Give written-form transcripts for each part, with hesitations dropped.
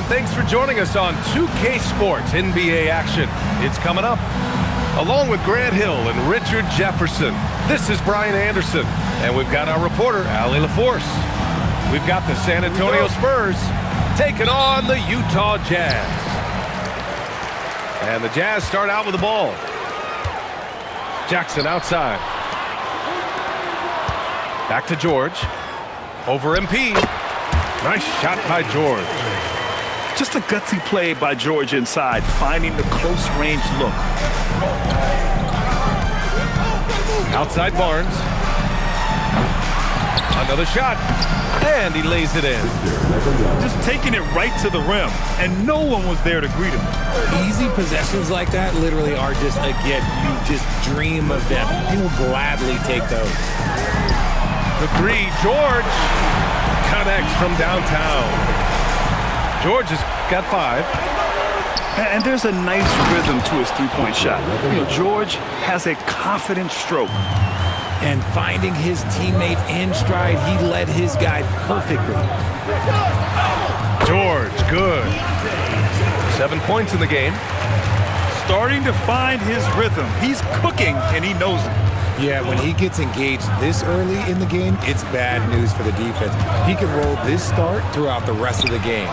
thanks for joining us on 2K Sports NBA action. It's coming up. Along with Grant Hill and Richard Jefferson, this is Brian Anderson, and we've got our reporter, Allie LaForce. We've got the San Antonio Spurs taking on the Utah Jazz. And the Jazz start out with the ball. Jackson outside. Back to George. Over MP. Nice shot by George. Just a gutsy play by George inside, finding the close range look. Outside Barnes. Another shot. And he lays it in. Just taking it right to the rim, and no one was there to greet him. Easy possessions like that literally are just a gift. You just dream of them. He will gladly take those. The three, George connects from downtown. George has got 5. And there's a nice rhythm to his three-point shot. George has a confident stroke. And finding his teammate in stride, he led his guy perfectly. George, good. 7 points in the game. Starting to find his rhythm. He's cooking, and he knows it. Yeah, when he gets engaged this early in the game, it's bad news for the defense. He can roll this start throughout the rest of the game.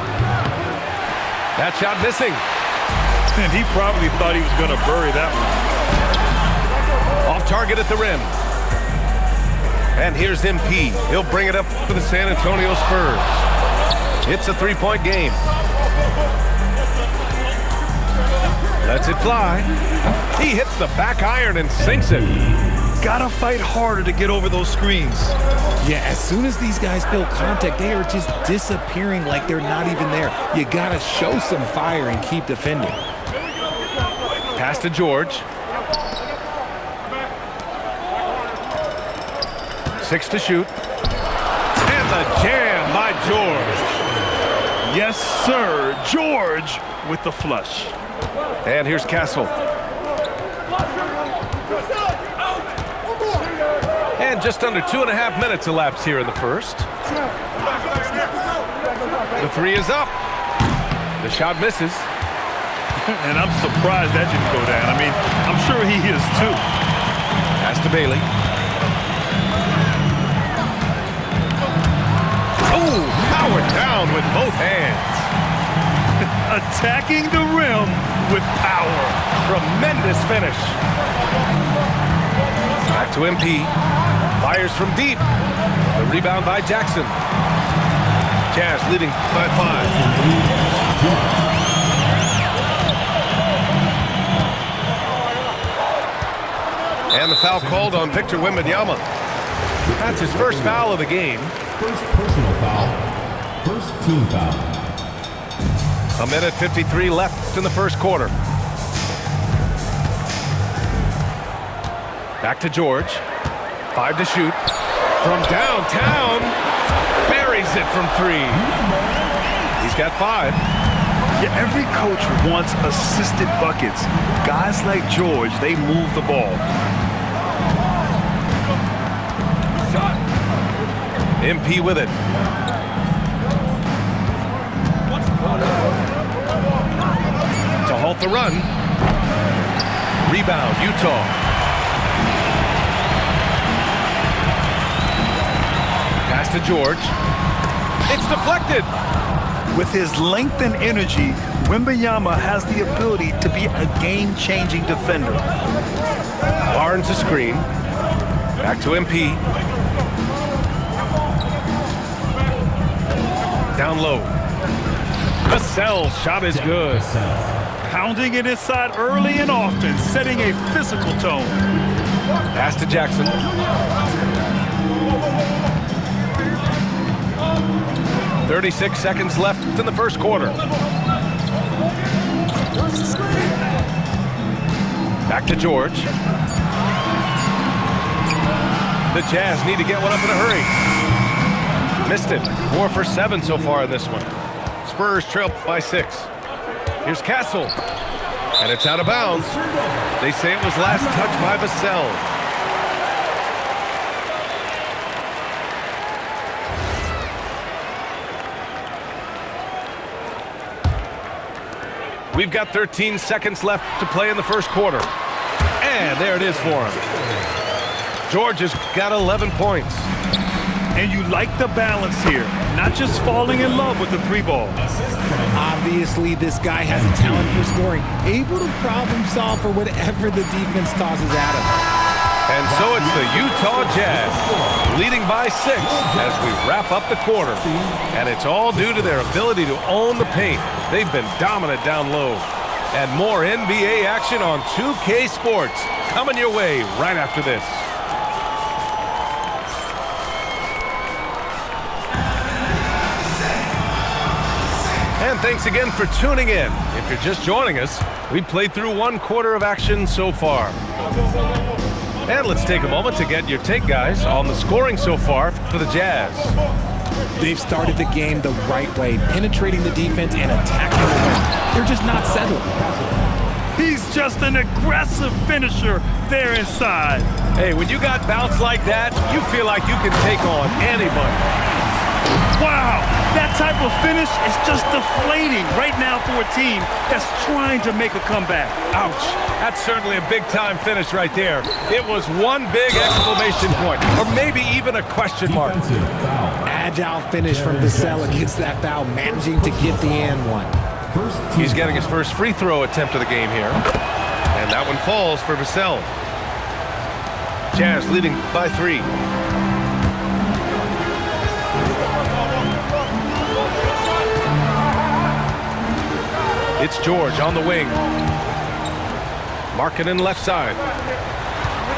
That shot missing. And he probably thought he was going to bury that one. Off target at the rim. And here's MP. He'll bring it up for the San Antonio Spurs. It's a 3-point game. Lets it fly. He hits the back iron and sinks it. Gotta fight harder to get over those screens. Yeah, as soon as these guys feel contact, they are just disappearing like they're not even there. You gotta show some fire and keep defending. Pass to George. 6 to shoot. And the jam by George. Yes, sir. George with the flush. And here's Castle. And just under 2.5 minutes elapsed here in the first. The three is up. The shot misses. And I'm surprised that didn't go down. I mean, I'm sure he is too. Pass to Bailey. Oh, powered down with both hands. Attacking the rim with power. Tremendous finish. Back to MP. Fires from deep. The rebound by Jackson. Jazz leading by 5. And the foul called on Victor Wembanyama. That's his first foul of the game. First personal foul. First team foul. 1:53 left in the first quarter. Back to George. 5 to shoot. From downtown. Buries it from 3. He's got 5. Yeah, every coach wants assisted buckets. Guys like George, they move the ball. MP with it. To halt the run. Rebound, Utah. Pass to George. It's deflected. With his length and energy, Wembanyama has the ability to be a game-changing defender. Barnes a screen. Back to MP. Down low. Vassell's shot is good. Pounding it inside early and often, setting a physical tone. Pass to Jackson. "36 seconds left in the first quarter. Back to George. The Jazz need to get one up in a hurry. Missed it. 4 for 7 so far in this one. Spurs trail by 6. Here's Castle. And it's out of bounds. They say it was last touched by Vassell. We've got 13 seconds left to play in the first quarter. And there it is for him. George has got 11 points. And you like the balance here, not just falling in love with the three ball. Obviously, this guy has a talent for scoring, able to problem solve for whatever the defense tosses at him. And so it's the Utah Jazz leading by 6 as we wrap up the quarter. And it's all due to their ability to own the paint. They've been dominant down low. And more NBA action on 2K Sports coming your way right after this. And thanks again for tuning in. If you're just joining us, we played through 1 quarter of action so far. And let's take a moment to get your take, guys, on the scoring so far for the Jazz. They've started the game the right way, penetrating the defense and attacking the rim. They're just not settling. He's just an aggressive finisher there inside. Hey, when you got bounce like that, you feel like you can take on anybody. Wow, that type of finish is just deflating right now for a team that's trying to make a comeback. Ouch. That's certainly a big-time finish right there. It was one big exclamation point, or maybe even a question mark. Agile finish from Vassell against that foul, managing to get the and one. He's getting his first free throw attempt of the game here. And that one falls for Vassell. Jazz leading by 3. It's George on the wing. Markkanen left side.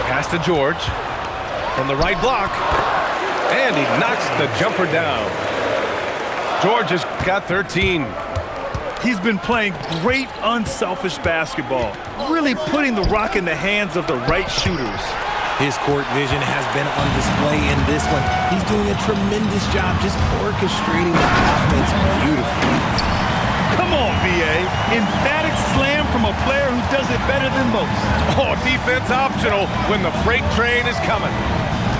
Pass to George. From the right block. And he knocks the jumper down. George has got 13. He's been playing great unselfish basketball, really putting the rock in the hands of the right shooters. His court vision has been on display in this one. He's doing a tremendous job just orchestrating the offense beautifully. Come on, B.A. Emphatic slam from a player who does it better than most. Oh, defense optional when the freight train is coming.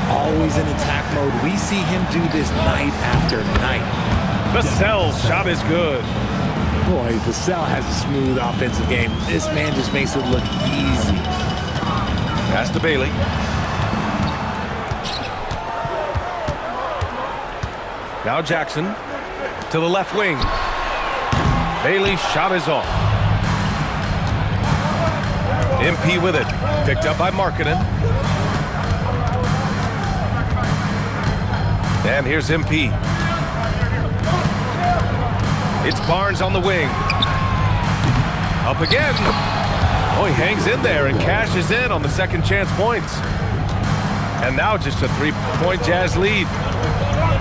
Always in attack mode. We see him do this night after night. Vassell's shot is good. Boy, Vassell has a smooth offensive game. This man just makes it look easy. Pass to Bailey. Now Jackson to the left wing. Bailey's shot is off. MP with it. Picked up by Markkanen. And here's MP. It's Barnes on the wing. Up again. Oh, he hangs in there and cashes in on the second chance points. And now just a 3-point Jazz lead.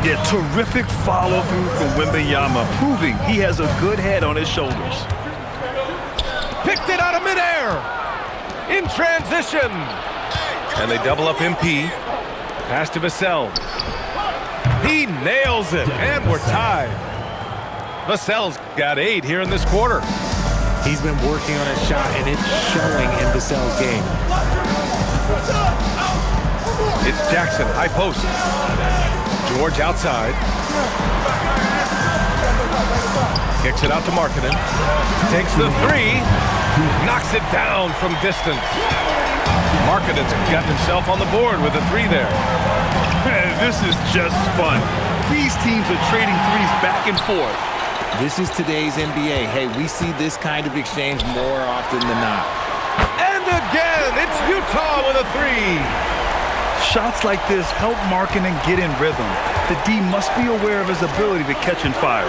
Yeah, terrific follow-through from Wembanyama, proving he has a good head on his shoulders. Picked it out of midair. In transition. And they double up MP. Pass to Vassell. He nails it, and we're tied. Vassell's got 8 here in this quarter. He's been working on a shot, and it's showing in Vassell's game. It's Jackson, high post. George outside. Kicks it out to Markkanen. Takes the 3. Knocks it down from distance. Markkanen's got himself on the board with a 3 there. This is just fun. These teams are trading threes back and forth. This is today's NBA. Hey, we see this kind of exchange more often than not. And again, it's Utah with a 3. Shots like this help Markkanen get in rhythm. The D must be aware of his ability to catch and fire.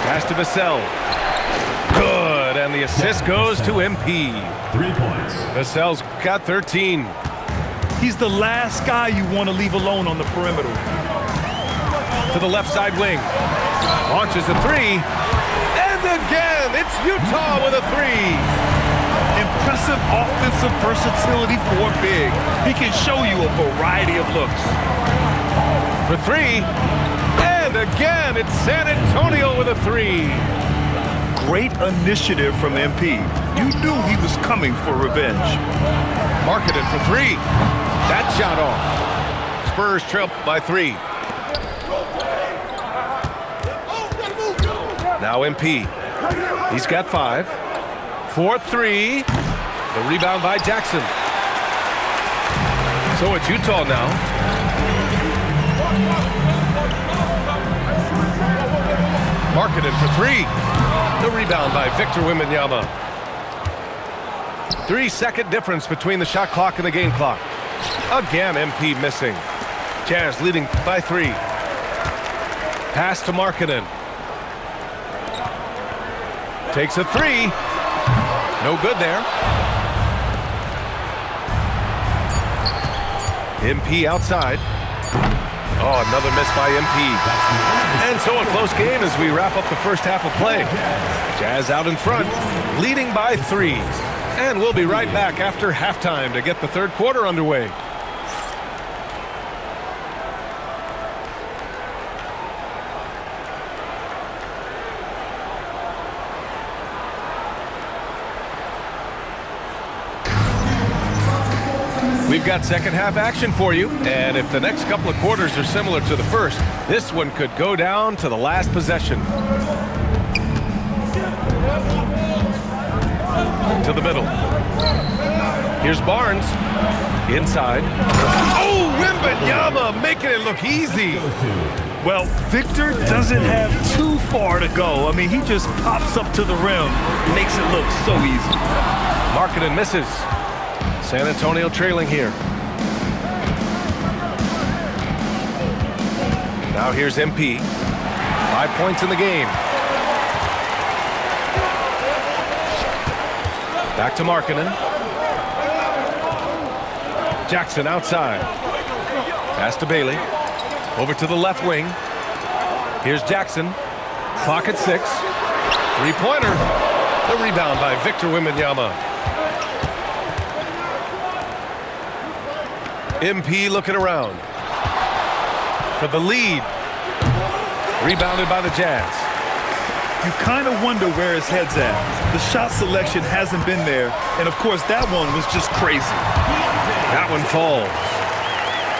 Pass to Vassell. Good, and the assist goes to MP. 3 points. Vassell's got 13. He's the last guy you want to leave alone on the perimeter. To the left side wing. Launches a 3. And again, it's Utah with a 3. Impressive offensive versatility for big. He can show you a variety of looks. For 3. And again, it's San Antonio with a 3. Great initiative from MP. You knew he was coming for revenge. Markkanen for 3. That shot off. Spurs trail by 3. Now MP. He's got 5. For three. The rebound by Jackson. So it's Utah now. Markkanen for three. The rebound by Victor Wembanyama. 3-second difference between the shot clock and the game clock. Again, MP missing. Jazz leading by 3. Pass to Markkanen. Takes a 3. No good there. MP outside. Oh, another miss by MP. And so a close game as we wrap up the first half of play. Jazz out in front, leading by 3. And we'll be right back after halftime to get the third quarter underway. We've got second half action for you, and if the next couple of quarters are similar to the first, this one could go down to the last possession. To the middle. Here's Barnes. Inside. Oh, Wembanyama making it look easy. Well, Victor doesn't have too far to go. I mean, he just pops up to the rim, makes it look so easy. Markkanen misses. San Antonio trailing here. Now here's MP. 5 points in the game. Back to Markkanen. Jackson outside. Pass to Bailey. Over to the left wing. Here's Jackson. Clock at 6. Three-pointer. The rebound by Victor Wembanyama. MP looking around. For the lead. Rebounded by the Jazz. You kind of wonder where his head's at. The shot selection hasn't been there, and of course that one was just crazy. That one falls.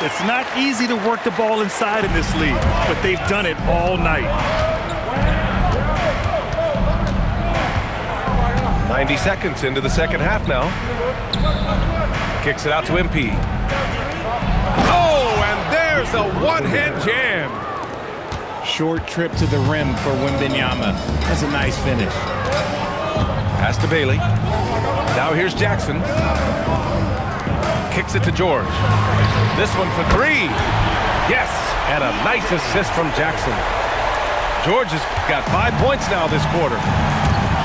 It's not easy to work the ball inside in this league, but they've done it all night. 90 seconds into the second half now. Kicks it out to MP. Oh, and there's a one-hand jam. Short trip to the rim for Wembanyama. That's a nice finish. Pass to Bailey. Now here's Jackson. Kicks it to George. This one for 3. Yes, and a nice assist from Jackson. George has got 5 points now this quarter.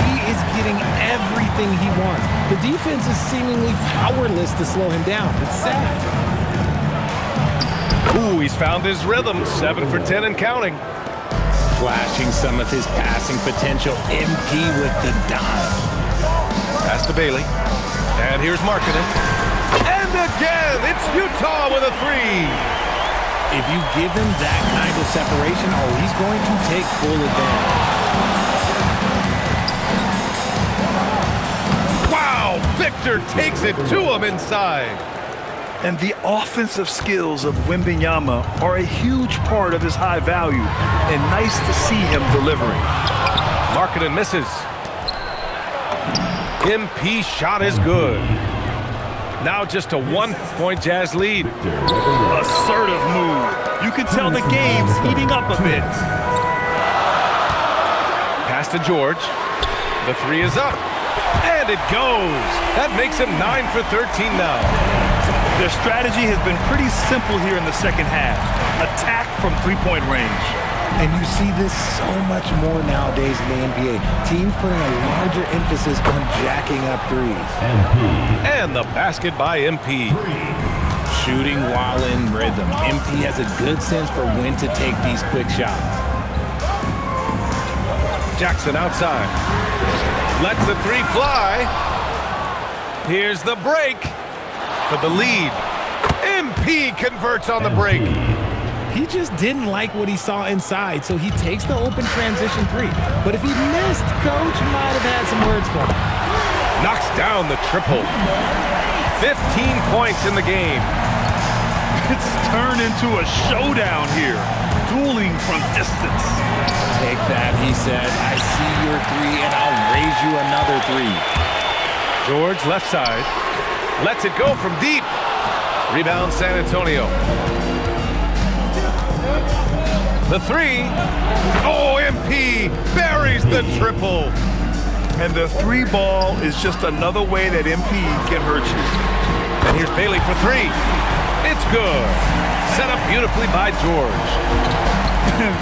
He is getting everything he wants. The defense is seemingly powerless to slow him down. It's sad. Ooh, he's found his rhythm. 7 for 10 and counting. Flashing some of his passing potential. MP with the dime. Pass to Bailey. And here's Markkanen. And again, it's Utah with a 3. If you give him that kind of separation, he's going to take full advantage. Wow, Victor takes it to him inside. And the offensive skills of Wembanyama are a huge part of his high value, and nice to see him delivering. Markkanen misses. MP shot is good. Now just a 1-point Jazz lead. Assertive move. You can tell the game's heating up a bit. Pass to George. The 3 is up. And it goes. That makes him 9 for 13 now. Their strategy has been pretty simple here in the second half. Attack from three-point range. And you see this so much more nowadays in the NBA. Teams putting a larger emphasis on jacking up threes. And the basket by MP. Shooting while in rhythm. MP has a good sense for when to take these quick shots. Jackson outside. Lets the 3 fly. Here's the break. For the lead. MP converts on the break. He just didn't like what he saw inside, so he takes the open transition 3. But if he missed, Coach might have had some words for him. Knocks down the triple. 15 points in the game. It's turned into a showdown here. Dueling from distance. Take that, he says. I see your 3, and I'll raise you another 3. George left side. Lets it go from deep. Rebound San Antonio. The three. Oh, MP buries the triple. And the three ball is just another way that MP can hurt you. And here's Bailey for three. It's good. Set up beautifully by George.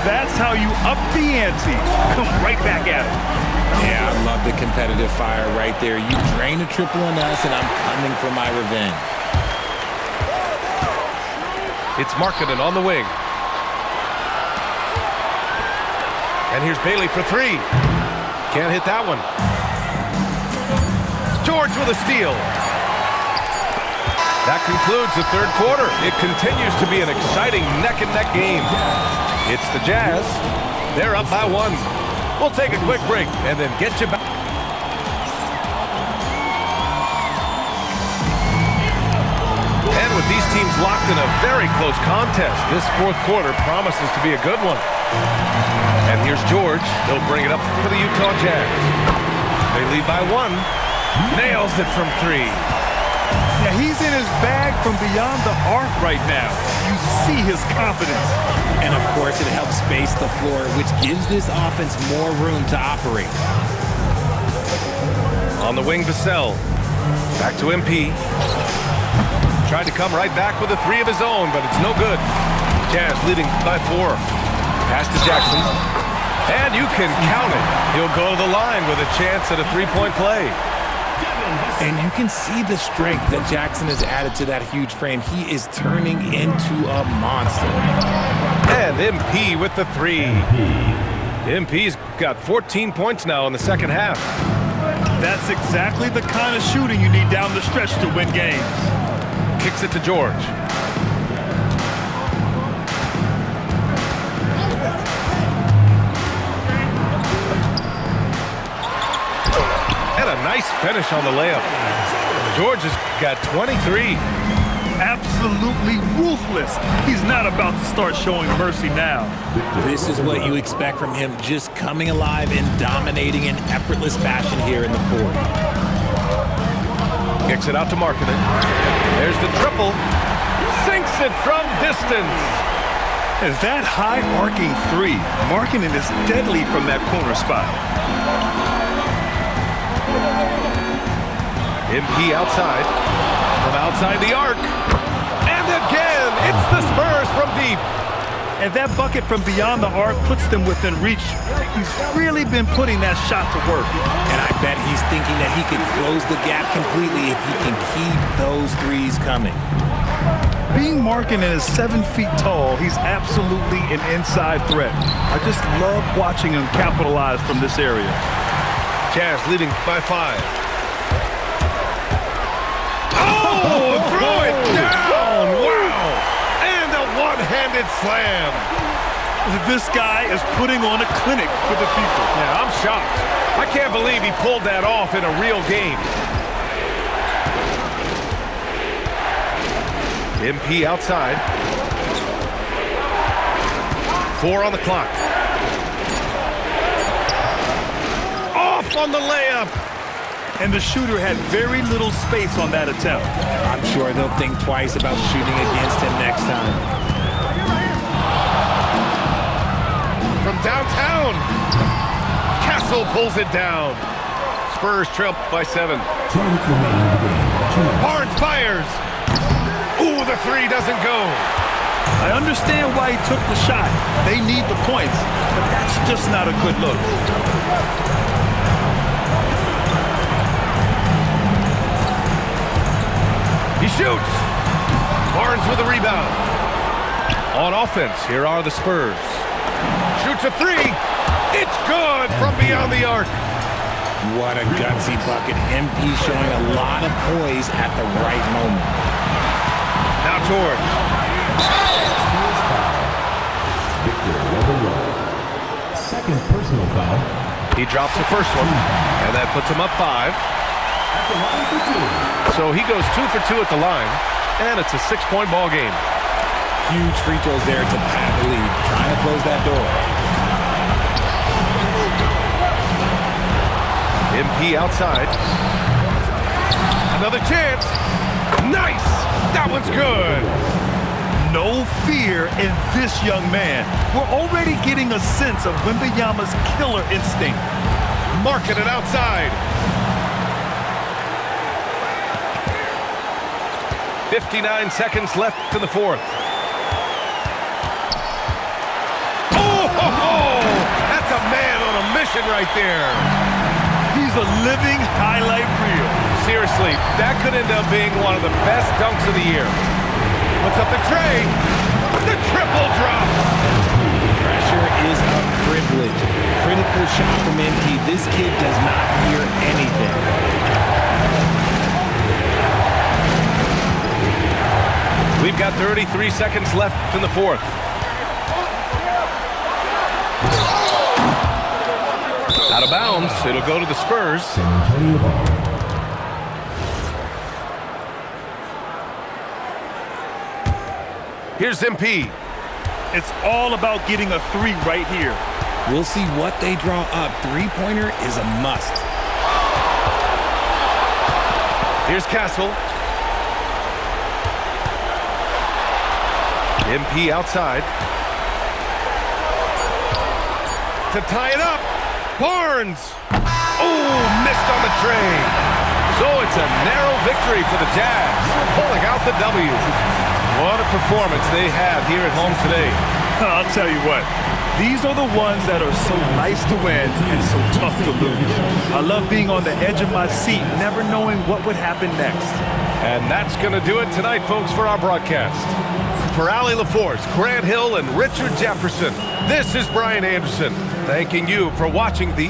That's how you up the ante. Come right back at it. Yeah, I love the competitive fire right there. You drain a triple on us, and I'm coming for my revenge. It's Markkanen on the wing. And here's Bailey for three. Can't hit that one. George with a steal. That concludes the third quarter. It continues to be an exciting neck-and-neck game. It's the Jazz. They're up by one. We'll take a quick break and then get you back. And with these teams locked in a very close contest, this fourth quarter promises to be a good one. And here's George. He'll bring it up for the Utah Jazz. They lead by one. Nails it from three. Yeah, he's in his bag from beyond the arc right now. You see his confidence. And, of course, it helps space the floor, which gives this offense more room to operate. On the wing, Vassell. Back to MP. Tried to come right back with a three of his own, but it's no good. Jazz leading by four. Pass to Jackson. And you can count it. He'll go to the line with a chance at a three-point play. And you can see the strength that Jackson has added to that huge frame. He is turning into a monster. And MP with the three. MP's got 14 points now in the second half. That's exactly the kind of shooting you need down the stretch to win games. Kicks it to George. And a nice finish on the layup. George has got 23. Absolutely ruthless. He's not about to start showing mercy now. This is what you expect from him, just coming alive and dominating in effortless fashion here in the fourth. Kicks it out to Markkanen. There's the triple. Sinks it from distance. Is that high arcing three? Markkanen is deadly from that corner spot. MP outside. From outside the arc. And again, it's the Spurs from deep. And that bucket from beyond the arc puts them within reach. He's really been putting that shot to work. And I bet he's thinking that he can close the gap completely if he can keep those threes coming. Being Markkanen is 7 feet tall, he's absolutely an inside threat. I just love watching him capitalize from this area. Jazz leading by 5. Oh, throw it down! Wow! And a one-handed slam. This guy is putting on a clinic for the people. Yeah, I'm shocked. I can't believe he pulled that off in a real game. MP outside. 4 on the clock. Off on the layup. And the shooter had very little space on that attempt. I'm sure they'll think twice about shooting against him next time. From downtown. Castle pulls it down. Spurs trail by 7. Barnes fires. Ooh, the three doesn't go. I understand why he took the shot. They need the points, but that's just not a good look. He shoots. Barnes with a rebound. On offense, here are the Spurs. Shoots a three. It's good from beyond the arc. What a gutsy bucket. MP showing a lot of poise at the right moment. Now George. Second personal foul. He drops the first one, and that puts him up 5. So he goes 2 for 2 at the line, and it's a 6-point ball game. Huge free throws there to pad the lead, trying to close that door. MP outside. Another chance. Nice. That one's good. No fear in this young man. We're already getting a sense of Wembanyama's killer instinct. Marking it outside. 59 seconds left in the fourth. Oh, that's a man on a mission right there. He's a living highlight reel. Seriously, that could end up being one of the best dunks of the year. Puts up the tray. The triple drops. Pressure is a privilege. Critical shot from MP. This kid does not fear anything. We've got 33 seconds left in the fourth. Out of bounds. It'll go to the Spurs. San Antonio ball. Here's MP. It's all about getting a three right here. We'll see what they draw up. Three-pointer is a must. Here's Castle. MP outside. To tie it up. Barnes. Oh, missed on the tray. So it's a narrow victory for the Jazz, pulling out the W. What a performance they had here at home today. I'll tell you what, these are the ones that are so nice to win and so tough to lose. I love being on the edge of my seat, never knowing what would happen next. And that's going to do it tonight, folks, for our broadcast. For Allie LaForce, Grant Hill, and Richard Jefferson, this is Brian Anderson, thanking you for watching the